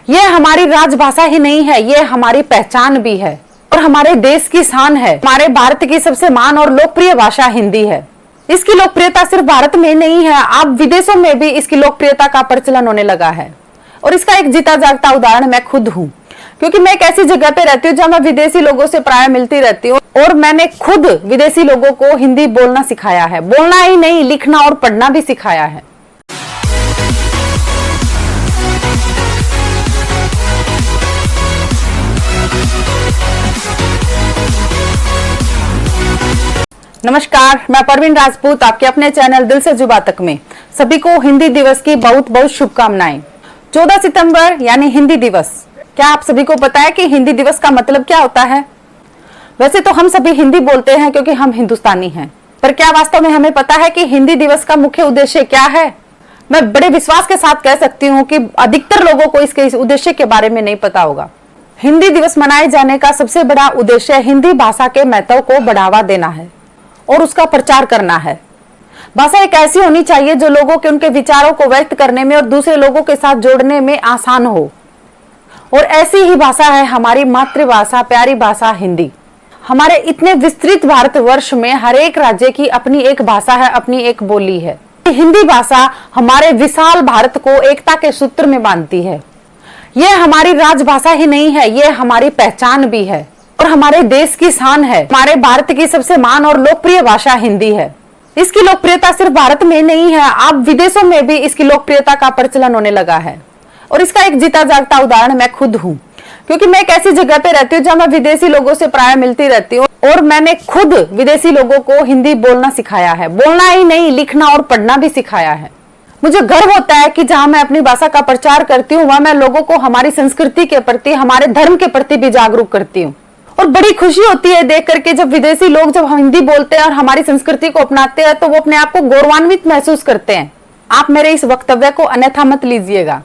ये हमारी राजभाषा ही नहीं है, ये हमारी पहचान भी है और हमारे देश की शान है। हमारे भारत की सबसे मान और लोकप्रिय भाषा हिंदी है। इसकी लोकप्रियता सिर्फ भारत में नहीं है, अब विदेशों में भी इसकी लोकप्रियता का प्रचलन होने लगा है। और इसका एक जीता जागता उदाहरण मैं खुद हूँ, क्योंकि मैं एक ऐसी जगह पे रहती हूँ जहाँ मैं विदेशी लोगों से प्राय मिलती रहती हूँ और मैंने खुद विदेशी लोगों को हिंदी बोलना सिखाया है। बोलना ही नहीं, लिखना और पढ़ना भी सिखाया है। नमस्कार, मैं परवीन राजपूत आपके अपने चैनल दिल से जुबां तक में सभी को हिंदी दिवस की बहुत बहुत शुभकामनाएं। 14 सितंबर यानी हिंदी दिवस। क्या आप सभी को पता है कि हिंदी दिवस का मतलब क्या होता है? वैसे तो हम सभी हिंदी बोलते हैं क्योंकि हम हिंदुस्तानी हैं, पर क्या वास्तव में हमें पता है कि हिंदी दिवस का मुख्य उद्देश्य क्या है? मैं बड़े विश्वास के साथ कह सकती हूँ कि अधिकतर लोगों को इसके इस उद्देश्य के बारे में नहीं पता होगा। हिंदी दिवस मनाए जाने का सबसे बड़ा उद्देश्य हिंदी भाषा के महत्व को बढ़ावा देना है और उसका प्रचार करना है। भाषा एक ऐसी होनी चाहिए जो लोगों के उनके विचारों को व्यक्त करने में और दूसरे लोगों के साथ जोड़ने में आसान हो। और ऐसी ही भाषा है हमारी मातृभाषा, प्यारी भाषा हिंदी। हमारे इतने विस्तृत भारतवर्ष में हर एक राज्य की अपनी एक भाषा है, अपनी एक बोली है। हिंदी भाषा हमारे विशाल भारत को एकता के सूत्र में बांधती है। यह हमारी राजभाषा ही नहीं है, यह हमारी पहचान भी है और हमारे देश की शान है। हमारे भारत की सबसे मान और लोकप्रिय भाषा हिंदी है। इसकी लोकप्रियता सिर्फ भारत में नहीं है, अब विदेशों में भी इसकी लोकप्रियता का प्रचलन होने लगा है। और इसका एक जीता जागता उदाहरण मैं खुद हूँ, क्योंकि मैं एक ऐसी जगह पे रहती हूँ जहाँ मैं विदेशी लोगों से प्राय मिलती रहती हूँ और मैंने खुद विदेशी लोगों को हिंदी बोलना सिखाया है। बोलना ही नहीं, लिखना और पढ़ना भी सिखाया है। मुझे गर्व होता है कि जहाँ मैं अपनी भाषा का प्रचार करती हूँ वहाँ मैं लोगों को हमारी संस्कृति के प्रति, हमारे धर्म के प्रति भी जागरूक करती हूँ। और बड़ी खुशी होती है देख करके जब विदेशी लोग जब हम हिंदी बोलते हैं और हमारी संस्कृति को अपनाते हैं तो वो अपने आप को गौरवान्वित महसूस करते हैं। आप मेरे इस वक्तव्य को अन्यथा मत लीजिएगा।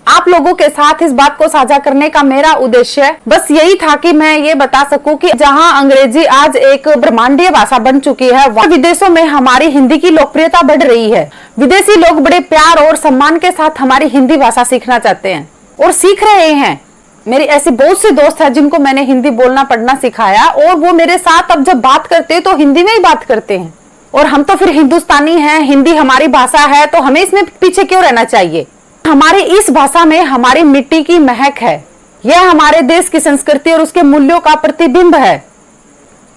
आप लोगों के साथ इस बात को साझा करने का मेरा उद्देश्य बस यही था कि मैं ये बता सकूं कि जहां अंग्रेजी आज एक ब्रह्मांडीय भाषा बन चुकी है, वहां विदेशों में हमारी हिंदी की लोकप्रियता बढ़ रही है। विदेशी लोग बड़े प्यार और सम्मान के साथ हमारी हिंदी भाषा सीखना चाहते हैं और सीख रहे हैं। मेरी ऐसी बहुत सी दोस्त है जिनको मैंने हिंदी बोलना पढ़ना सिखाया और वो मेरे साथ अब जब बात करते हैं तो हिंदी में ही बात करते हैं। और हम तो फिर हिंदुस्तानी हैं, हिंदी हमारी भाषा है, तो हमें इसमें पीछे क्यों रहना चाहिए? हमारी इस भाषा में हमारी मिट्टी की महक है। यह हमारे देश की संस्कृति और उसके मूल्यों का प्रतिबिंब है।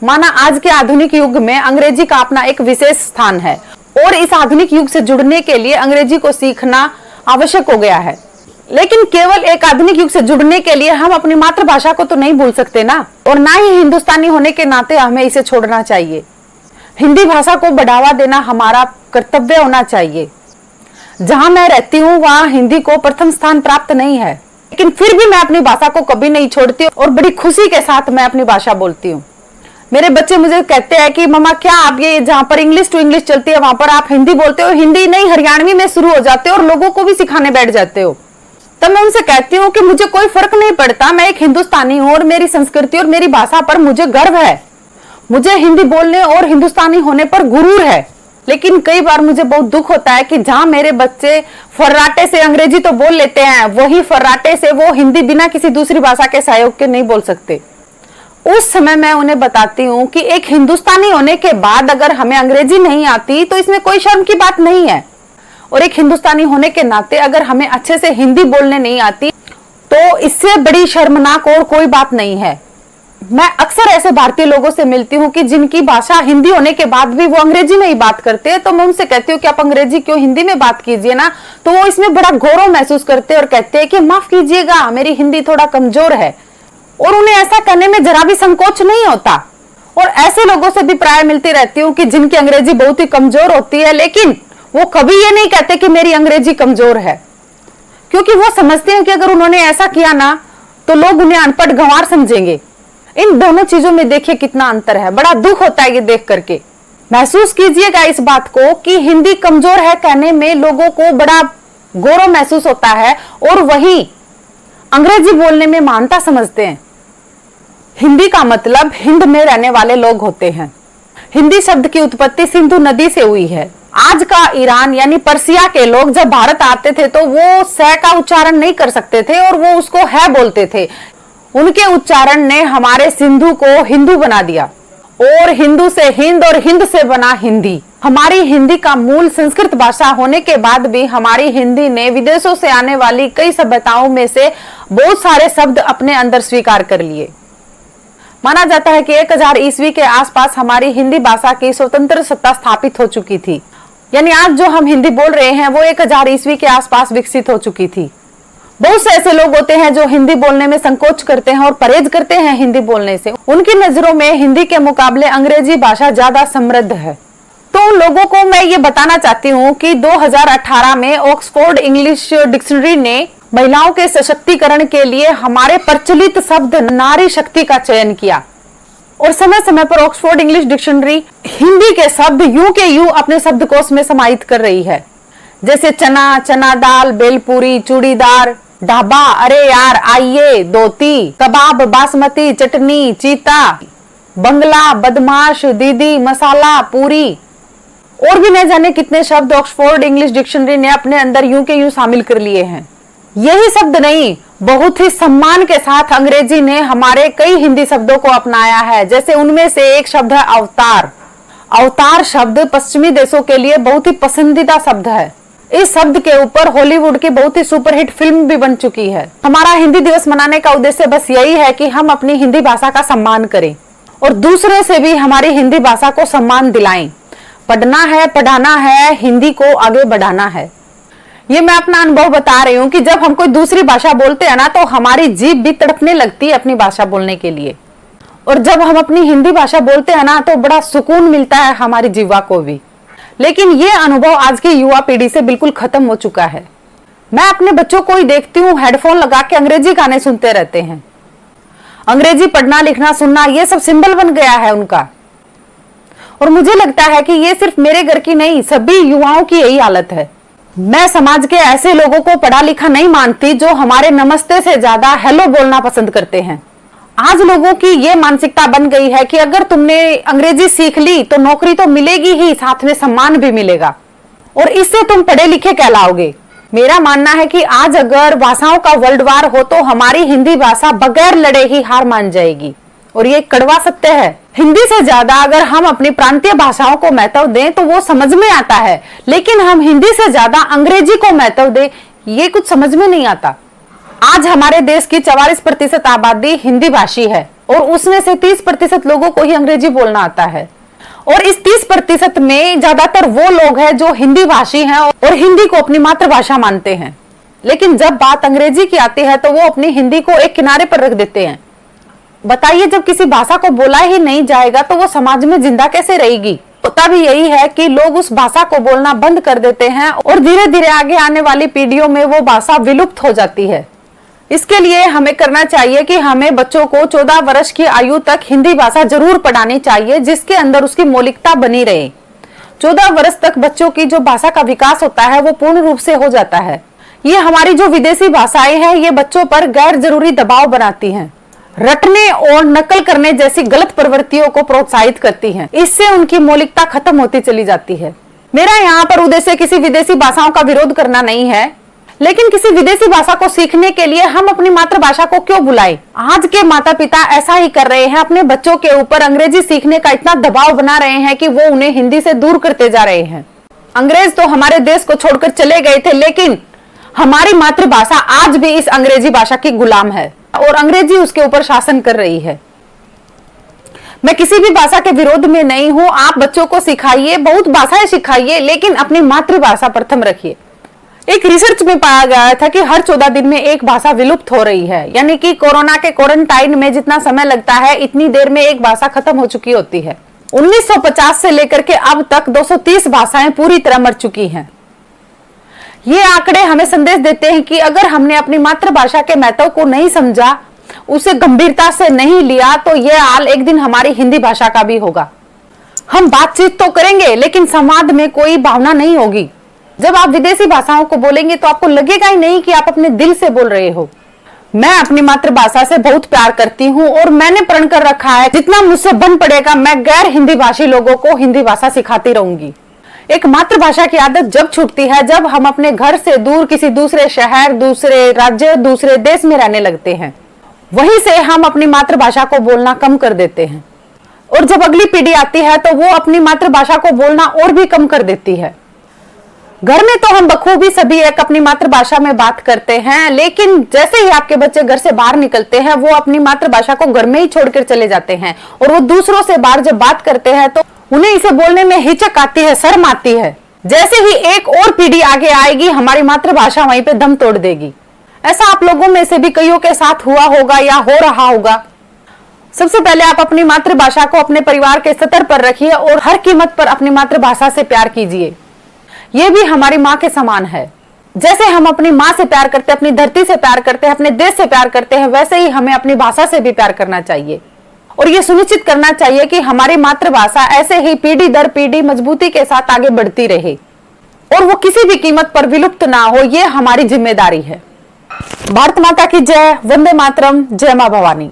माना आज के आधुनिक युग में अंग्रेजी का अपना एक विशेष स्थान है और इस आधुनिक युग से जुड़ने के लिए अंग्रेजी को सीखना आवश्यक हो गया है। लेकिन केवल एक आधुनिक युग से जुड़ने के लिए हम अपनी मातृभाषा को तो नहीं भूल सकते ना, और ना ही हिंदुस्तानी होने के नाते हमें इसे छोड़ना चाहिए। हिंदी भाषा को बढ़ावा देना हमारा कर्तव्य होना चाहिए। जहां मैं रहती हूँ वहां हिंदी को प्रथम स्थान प्राप्त नहीं है, लेकिन फिर भी मैं अपनी भाषा को कभी नहीं छोड़ती और बड़ी खुशी के साथ मैं अपनी भाषा बोलती हूँ। मेरे बच्चे मुझे कहते हैं कि मम्मा क्या आप ये जहाँ पर इंग्लिश टू इंग्लिश चलती है वहां पर आप हिंदी बोलते हो? हिंदी नहीं, हरियाणवी में शुरू हो जाते हो और लोगों को भी सिखाने बैठ जाते हो। तब मैं उनसे कहती हूँ कि मुझे कोई फर्क नहीं पड़ता, मैं एक हिंदुस्तानी हूँ और मेरी संस्कृति और मेरी भाषा पर मुझे गर्व है। मुझे हिंदी बोलने और हिंदुस्तानी होने पर गुरूर है। लेकिन कई बार मुझे बहुत दुख होता है कि जहाँ मेरे बच्चे फर्राटे से अंग्रेजी तो बोल लेते हैं, वही फर्राटे से वो हिंदी बिना किसी दूसरी भाषा के सहयोग के नहीं बोल सकते। उस समय मैं उन्हें बताती हूँ कि एक हिंदुस्तानी होने के बाद अगर हमें अंग्रेजी नहीं आती तो इसमें कोई शर्म की बात नहीं है, और एक हिंदुस्तानी होने के नाते अगर हमें अच्छे से हिंदी बोलने नहीं आती तो इससे बड़ी शर्मनाक और कोई बात नहीं है। मैं अक्सर ऐसे भारतीय लोगों से मिलती हूँ कि जिनकी भाषा हिंदी होने के बाद भी वो अंग्रेजी में ही बात करते हैं, तो मैं उनसे कहती हूँ कि आप अंग्रेजी क्यों हिंदी में बात कीजिए ना, तो वो इसमें बड़ा गौरव महसूस करते हैं और कहते हैं कि माफ कीजिएगा मेरी हिंदी थोड़ा कमजोर है, और उन्हें ऐसा करने में जरा भी संकोच नहीं होता। और ऐसे लोगों से भी प्राय मिलती रहती हूँ कि जिनकी अंग्रेजी बहुत ही कमजोर होती है, लेकिन वो कभी ये नहीं कहते कि मेरी अंग्रेजी कमजोर है, क्योंकि वो समझते हैं कि अगर उन्होंने ऐसा किया ना तो लोग उन्हें अनपढ़ गंवार समझेंगे। इन दोनों चीजों में देखिए कितना अंतर है। बड़ा दुख होता है ये देख करके। महसूस कीजिएगा इस बात को कि हिंदी कमजोर है कहने में लोगों को बड़ा गौरव महसूस होता है और वही अंग्रेजी बोलने में मानता समझते हैं। हिंदी का मतलब हिंद में रहने वाले लोग होते हैं। हिंदी शब्द की उत्पत्ति सिंधु नदी से हुई है। आज का ईरान यानी पर्सिया के लोग जब भारत आते थे तो वो स का उच्चारण नहीं कर सकते थे और वो उसको है बोलते थे। उनके उच्चारण ने हमारे सिंधु को हिंदू बना दिया, और हिंदू से हिंद और हिंद से बना हिंदी। हमारी हिंदी का मूल संस्कृत भाषा होने के बाद भी हमारी हिंदी ने विदेशों से आने वाली कई सभ्यताओं में से बहुत सारे शब्द अपने अंदर स्वीकार कर लिए। माना जाता है कि 1000 ईस्वी के आसपास हमारी हिंदी भाषा की स्वतंत्र सत्ता स्थापित हो चुकी थी। यानी आज जो हम हिंदी बोल रहे हैं वो 1000 ईस्वी के आसपास विकसित हो चुकी थी। बहुत से ऐसे लोग होते हैं जो हिंदी बोलने में संकोच करते हैं और परहेज करते हैं हिंदी बोलने से। उनकी नजरों में हिंदी के मुकाबले अंग्रेजी भाषा ज्यादा समृद्ध है। तो उन लोगों को मैं ये बताना चाहती हूँ कि 2018 में ऑक्सफोर्ड इंग्लिश डिक्शनरी ने महिलाओं के सशक्तिकरण के लिए हमारे प्रचलित शब्द नारी शक्ति का चयन किया, और समय समय पर ऑक्सफोर्ड इंग्लिश डिक्शनरी हिंदी के शब्द यूं के यूं अपने शब्दकोश में समाहित कर रही है। जैसे चना, चना दाल, बेलपूरी, चूड़ीदार, ढाबा, अरे यार, आइए, धोती, कबाब, बासमती, चटनी, चीता, बंगला, बदमाश, दीदी, मसाला, पूरी, और भी न जाने कितने शब्द ऑक्सफोर्ड इंग्लिश डिक्शनरी ने अपने अंदर यूं के यूं शामिल कर लिए हैं। यही शब्द नहीं, बहुत ही सम्मान के साथ अंग्रेजी ने हमारे कई हिंदी शब्दों को अपनाया है। जैसे उनमें से एक शब्द है अवतार। अवतार शब्द पश्चिमी देशों के लिए बहुत ही पसंदीदा शब्द है। इस शब्द के ऊपर हॉलीवुड की बहुत ही सुपरहिट फिल्म भी बन चुकी है। हमारा हिंदी दिवस मनाने का उद्देश्य बस यही है कि हम अपनी हिंदी भाषा का सम्मान करें और दूसरे से भी हमारी हिंदी भाषा को सम्मान दिलाएं। पढ़ना है, पढ़ाना है, हिंदी को आगे बढ़ाना है। ये मैं अपना अनुभव बता रही हूँ कि जब हम कोई दूसरी भाषा बोलते हैं ना तो हमारी जीभ भी तड़पने लगती है अपनी भाषा बोलने के लिए, और जब हम अपनी हिंदी भाषा बोलते हैं ना तो बड़ा सुकून मिलता है हमारी जीवा को भी। लेकिन ये अनुभव आज की युवा पीढ़ी से बिल्कुल खत्म हो चुका है। मैं अपने बच्चों को ही देखती हूँ, हेडफोन लगा के अंग्रेजी गाने सुनते रहते हैं। अंग्रेजी पढ़ना, लिखना, सुनना ये सब सिंबल बन गया है उनका। और मुझे लगता है कि ये सिर्फ मेरे घर की नहीं, सभी युवाओं की यही हालत है। मैं समाज के ऐसे लोगों को पढ़ा लिखा नहीं मानती जो हमारे नमस्ते से ज्यादा हेलो बोलना पसंद करते हैं। आज लोगों की ये मानसिकता बन गई है कि अगर तुमने अंग्रेजी सीख ली तो नौकरी तो मिलेगी ही, साथ में सम्मान भी मिलेगा, और इससे तुम पढ़े लिखे कहलाओगे। मेरा मानना है कि आज अगर भाषाओं का वर्ल्ड वार हो तो हमारी हिंदी भाषा बगैर लड़े ही हार मान जाएगी, और ये कड़वा सत्य है। हिंदी से ज्यादा अगर हम अपनी प्रांतीय भाषाओं को महत्व दें तो वो समझ में आता है, लेकिन हम हिंदी से ज्यादा अंग्रेजी को महत्व दें, ये कुछ समझ में नहीं आता। आज हमारे देश की 44% आबादी हिंदी भाषी है, और उसमें से 30% लोगों को ही अंग्रेजी बोलना आता है, और इस 30% में ज्यादातर वो लोग हैं जो हिंदी भाषी हैं और हिंदी को अपनी मातृभाषा मानते हैं। लेकिन जब बात अंग्रेजी की आती है तो वो अपनी हिंदी को एक किनारे पर रख देते हैं। बताइए, जब किसी भाषा को बोला ही नहीं जाएगा तो वो समाज में जिंदा कैसे रहेगी? होता भी यही है कि लोग उस भाषा को बोलना बंद कर देते हैं और धीरे धीरे आगे आने वाली पीढ़ियों में वो भाषा विलुप्त हो जाती है। इसके लिए हमें करना चाहिए कि हमें बच्चों को 14 वर्ष की आयु तक हिंदी भाषा जरूर पढ़ानी चाहिए, जिसके अंदर उसकी मौलिकता बनी रहे। 14 वर्ष तक बच्चों की जो भाषा का विकास होता है वो पूर्ण रूप से हो जाता है। ये हमारी जो विदेशी भाषाएं हैं ये बच्चों पर गैर जरूरी दबाव बनाती हैं, रटने और नकल करने जैसी गलत प्रवृत्तियों को प्रोत्साहित करती हैं। इससे उनकी मौलिकता खत्म होती चली जाती है। मेरा यहाँ पर उद्देश्य किसी विदेशी भाषाओं का विरोध करना नहीं है, लेकिन किसी विदेशी भाषा को सीखने के लिए हम अपनी मातृभाषा को क्यों भुलाएं? आज के माता पिता ऐसा ही कर रहे हैं, अपने बच्चों के ऊपर अंग्रेजी सीखने का इतना दबाव बना रहे हैं कि वो उन्हें हिंदी से दूर करते जा रहे हैं। अंग्रेज तो हमारे देश को छोड़कर चले गए थे, लेकिन हमारी मातृभाषा आज भी इस अंग्रेजी भाषा की गुलाम है और अंग्रेजी उसके ऊपर शासन कर रही है। मैं किसी भी भाषा के विरोध में नहीं हूं। आप बच्चों को सिखाइए, बहुत भाषाएं सिखाइए, लेकिन अपनी मातृभाषा प्रथम रखिए। एक रिसर्च में पाया गया था कि हर 14 दिन में एक भाषा विलुप्त हो रही है, यानी कि कोरोना के क्वारंटाइन में जितना समय लगता है इतनी देर में एक भाषा खत्म हो चुकी होती है। 1950 से लेकर के अब तक 230 भाषाएं पूरी तरह मर चुकी हैं। ये आंकड़े हमें संदेश देते हैं कि अगर हमने अपनी मातृभाषा के महत्व को नहीं समझा, उसे गंभीरता से नहीं लिया, तो यह हाल एक दिन हमारी हिंदी भाषा का भी होगा। हम बातचीत तो करेंगे लेकिन संवाद में कोई भावना नहीं होगी। जब आप विदेशी भाषाओं को बोलेंगे तो आपको लगेगा ही नहीं कि आप अपने दिल से बोल रहे हो। मैं अपनी मातृभाषा से बहुत प्यार करती हूँ और मैंने प्रण कर रखा है जितना मुझसे बन पड़ेगा मैं गैर हिंदी भाषी लोगों को हिंदी भाषा सिखाती रहूंगी। एक मातृभाषा की आदत जब छूटती है जब हम अपने घर से दूर किसी दूसरे शहर, दूसरे राज्य, दूसरे देश में रहने लगते हैं। वहीं से हम अपनी मातृभाषा को बोलना कम कर देते हैं और जब अगली पीढ़ी आती है तो वो अपनी मातृभाषा को बोलना और भी कम कर देती है। घर में तो हम बखूबी सभी एक अपनी मातृभाषा में बात करते हैं, लेकिन जैसे ही आपके बच्चे घर से बाहर निकलते हैं वो अपनी मातृभाषा को घर में ही छोड़कर चले जाते हैं और वो दूसरों से बाहर जब बात करते हैं तो उन्हें इसे बोलने में हिचक आती है, शर्म आती है। जैसे ही एक और पीढ़ी आगे आएगी हमारी मातृभाषा वहीं पे दम तोड़ देगी। ऐसा आप लोगों में से भी कईयों के साथ हुआ होगा या हो रहा होगा। सबसे पहले आप अपनी मातृभाषा को अपने परिवार के स्तर पर रखिए और हर कीमत पर अपनी मातृभाषा से प्यार कीजिए। ये भी हमारी माँ के समान है। जैसे हम अपनी माँ से प्यार करते हैं, अपनी धरती से प्यार करते हैं, अपने देश से प्यार करते हैं, वैसे ही हमें अपनी भाषा से भी प्यार करना चाहिए और ये सुनिश्चित करना चाहिए कि हमारी मातृभाषा ऐसे ही पीढ़ी दर पीढ़ी मजबूती के साथ आगे बढ़ती रहे और वो किसी भी कीमत पर विलुप्त ना हो। ये हमारी जिम्मेदारी है। भारत माता की जय। वंदे मातरम। जय मां भवानी।